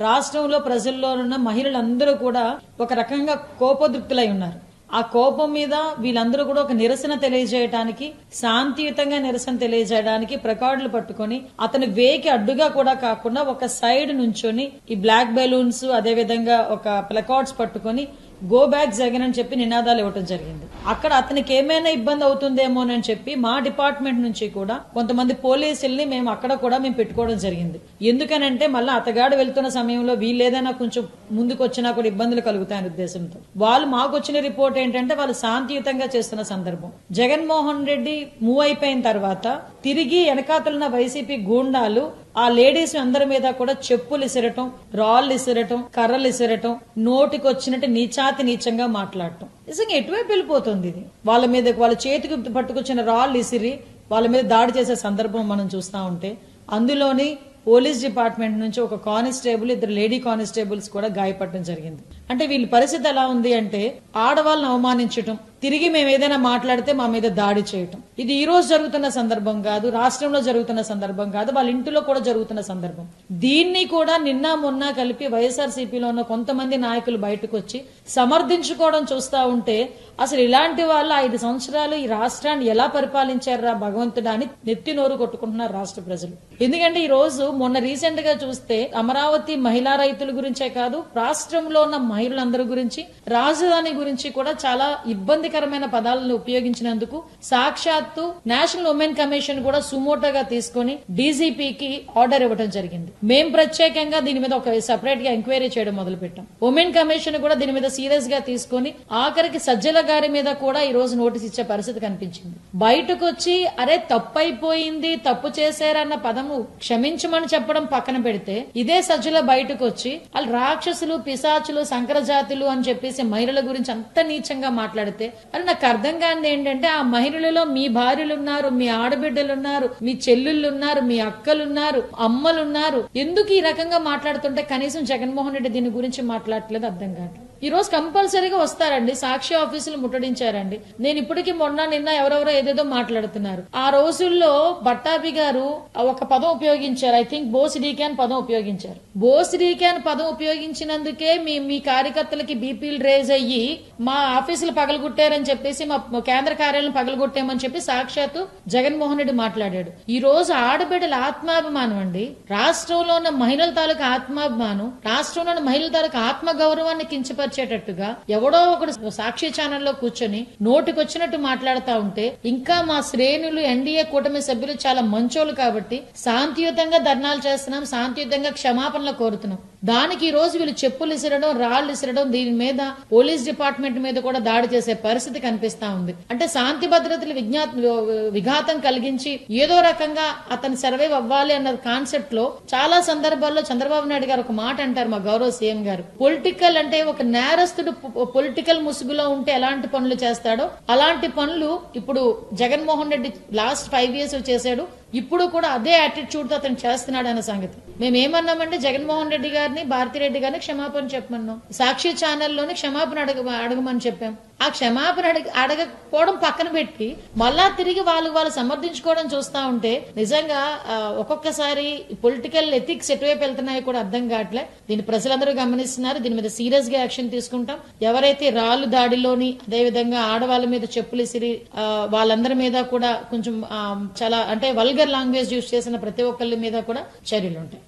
రాష్ట్రంలో ప్రజల్లో ఉన్న మహిళలందరూ కూడా ఒక రకంగా కోపోద్రిక్తులై ఉన్నారు. ఆ కోపం మీద వీళ్ళందరూ కూడా ఒక నిరసన తెలియజేయడానికి, శాంతియుతంగా నిరసన తెలియజేయడానికి ప్లకార్డులు పట్టుకొని అతని వేకి అడ్డుగా కూడా కాకుండా ఒక సైడ్ నుంచొని ఈ బ్లాక్ బెలూన్స్ అదే విధంగా ఒక ప్లకార్డ్స్ పట్టుకొని గో బ్యాక్ జగన్ అని చెప్పి నినాదాలు ఇవ్వడం జరిగింది. అక్కడ అతనికి ఏమైనా ఇబ్బంది అవుతుందేమోనని చెప్పి మా డిపార్ట్మెంట్ నుంచి కూడా కొంతమంది పోలీసుల్ని మేము అక్కడ కూడా మేము పెట్టుకోవడం జరిగింది. ఎందుకనంటే మళ్ళీ అతగాడు వెళ్తున్న సమయంలో వీళ్ళు ఏదైనా కొంచెం ముందుకు వచ్చినా కూడా ఇబ్బందులు కలుగుతాయనే ఉద్దేశంతో వాళ్ళు మాకు వచ్చిన రిపోర్ట్ ఏంటంటే వాళ్ళు శాంతియుతంగా చేస్తున్న సందర్భం. జగన్మోహన్ రెడ్డి మూవ్ అయిపోయిన తర్వాత తిరిగి వెనకాతలున్న వైసీపీ గూండాలు ఆ లేడీస్ అందరి మీద కూడా చెప్పులు ఇసిరటం, రాళ్ళు ఇసిరటం, కర్రలు ఇసిరటం, నోటికి వచ్చినట్టు నీచాతి నీచంగా మాట్లాడటం. నిజంగా ఎటువైపు వెళ్ళిపోతుంది ఇది? వాళ్ళ మీద వాళ్ళ చేతికి పట్టుకొచ్చిన రాళ్ళు ఇసిరి వాళ్ళ మీద దాడి చేసే సందర్భం మనం చూస్తా ఉంటే అందులోని పోలీస్ డిపార్ట్మెంట్ నుంచి ఒక కానిస్టేబుల్, 2 లేడీ కానిస్టేబుల్స్ కూడా గాయపడటం జరిగింది. అంటే వీళ్ళ పరిస్థితి ఎలా ఉంది అంటే ఆడవాళ్ళని అవమానించటం, తిరిగి మేము ఏదైనా మాట్లాడితే మా మీద దాడి చేయటం. ఇది ఈ రోజు జరుగుతున్న సందర్భం కాదు, రాష్ట్రంలో జరుగుతున్న సందర్భం కాదు, వాళ్ళ ఇంటిలో కూడా జరుగుతున్న సందర్భం. దీన్ని కూడా నిన్న మొన్న కలిపి వైఎస్ఆర్సీపీలో ఉన్న కొంతమంది నాయకులు బయటకు వచ్చి సమర్థించుకోవడం చూస్తా ఉంటే అసలు ఇలాంటి వాళ్ళు 5 సంవత్సరాలు ఈ రాష్ట్రాన్ని ఎలా పరిపాలించారా భగవంతుడా అని నెత్తి నోరు కొట్టుకుంటున్నారు రాష్ట్ర ప్రజలు. ఎందుకంటే ఈ రోజు మొన్న రీసెంట్ గా చూస్తే అమరావతి మహిళా రైతుల గురించే కాదు, రాష్ట్రంలో ఉన్న మహిళలందరి గురించి, రాజధాని గురించి కూడా చాలా ఇబ్బందికరమైన పదాలను ఉపయోగించినందుకు సాక్షాత్తు నేషనల్ ఉమెన్ కమిషన్ కూడా సుమోటోగా తీసుకుని డీజీపీకి ఆర్డర్ ఇవ్వడం జరిగింది. మేం ప్రత్యేకంగా దీని మీద ఒక సెపరేట్ గా ఎంక్వైరీ చేయడం మొదలు పెట్టాం. ఉమెన్ కమిషన్ కూడా దీని మీద సీరియస్ గా తీసుకుని ఆఖరికి సజ్జల గారి మీద కూడా ఈ రోజు నోటీస్ ఇచ్చే పరిస్థితి కనిపించింది. బయటకు వచ్చి అరే తప్పైపోయింది, తప్పు చేశారన్న పదము క్షమించమని చెప్పడం పక్కన పెడితే ఇదే సజ్జల బయటకు వచ్చి వాళ్ళు రాక్షసులు, పిశాచులు, సంకరజాతులు అని చెప్పేసి మహిళల గురించి అంత నీచంగా మాట్లాడితే అది నాకు అర్థం కానిది ఏంటంటే ఆ మహిళలలో మీ భార్యలున్నారు, మీ ఆడబిడ్డలున్నారు, మీ చెల్లుళ్ళున్నారు, మీ అక్కలున్నారు, అమ్మలున్నారు. ఎందుకు ఈ రకంగా మాట్లాడుతుంటే కనీసం జగన్మోహన్ రెడ్డి దీని గురించి మాట్లాడట్లేదు అర్థం కాదు. ఈ రోజు కంపల్సరీగా వస్తారండి, సాక్షి ఆఫీసులు ముట్టడించారండి. నేను ఇప్పటికీ మొన్న నిన్న ఎవరెవరో ఏదేదో మాట్లాడుతున్నారు. ఆ రోజుల్లో బట్టాభి గారు ఒక పదం ఉపయోగించారు, ఐ థింక్ బోసిడీకే అని పదం ఉపయోగించారు. బోసిడీకే అని పదం ఉపయోగించినందుకే మీ కార్యకర్తలకి బీపీలు రేజ్ అయ్యి మా ఆఫీసులు పగలగొట్టారని చెప్పేసి మా కేంద్ర కార్యాలయం పగలగొట్టామని చెప్పి సాక్షాత్తు జగన్మోహన్ రెడ్డి మాట్లాడాడు. ఈ రోజు ఆడబిడ్డల ఆత్మాభిమానం అండి, రాష్ట్రంలో ఉన్న మహిళల తాలూకు ఆత్మాభిమానం, రాష్ట్రంలో ఉన్న మహిళల తాలూకు ఆత్మగౌరవాన్ని కించపరిచేటట్టుగా ఎవడో ఒకడు సాక్షి ఛానల్లో కూర్చొని నోటికొచ్చినట్టు మాట్లాడుతూ ఉంటే ఇంకా మా శ్రేణులు ఎన్డీఏ కూటమి సభ్యులు చాలా మంచోళ్ళు కాబట్టి శాంతియుతంగా ధర్నాలు చేస్తున్నాం, శాంతియుతంగా క్షమాపణలు కోరుతున్నాం. దానికి ఈ రోజు వీళ్ళు చెప్పులు ఇసిరడం, రాళ్లు ఇసిరడం, దీని మీద పోలీస్ డిపార్ట్మెంట్ మీద కూడా దాడి చేసే పరిస్థితి కనిపిస్తా ఉంది. అంటే శాంతి భద్రతలు విఘాతం కలిగించి ఏదో రకంగా అతను సర్వైవ్ అవ్వాలి అన్న కాన్సెప్ట్ లో చాలా సందర్భాల్లో చంద్రబాబు నాయుడు గారు ఒక మాట అంటారు, మా గౌరవ సీఎం గారు, పొలిటికల్ అంటే ఒక నేరస్తుడు పొలిటికల్ ముసుగులో ఉంటే ఎలాంటి పనులు చేస్తాడో అలాంటి పనులు ఇప్పుడు జగన్మోహన్ రెడ్డి లాస్ట్ 5 years చేశాడు. ఇప్పుడు కూడా అదే యాటిట్యూడ్ తో అతను చేస్తున్నాడు అన్న సంగతి. మేమేమన్నామంటే జగన్మోహన్ రెడ్డి గారిని, భారతిరెడ్డి గారిని క్షమాపణ చెప్పమన్నాం. సాక్షి ఛానల్లోని క్షమాపణ అడగమని చెప్పాం. ఆ క్షమాపణ అడగకపోవడం పక్కన పెట్టి మళ్ళా తిరిగి వాళ్ళు సమర్థించుకోవడం చూస్తా ఉంటే నిజంగా ఒక్కొక్కసారి పొలిటికల్ ఎథిక్స్ ఎటువైపు వెళ్తున్నాయో కూడా అర్థం కావట్లే. దీన్ని ప్రజలందరూ గమనిస్తున్నారు. దీని మీద సీరియస్ గా యాక్షన్ తీసుకుంటాం. ఎవరైతే రాళ్లు దాడిలోని అదేవిధంగా ఆడవాళ్ళ మీద చెప్పులు ఇసిరి వాళ్ళందరి మీద కూడా కొంచెం చాలా అంటే వల్గర్ లాంగ్వేజ్ యూజ్ చేసిన ప్రతి ఒక్కరి మీద కూడా చర్యలు ఉంటాయి.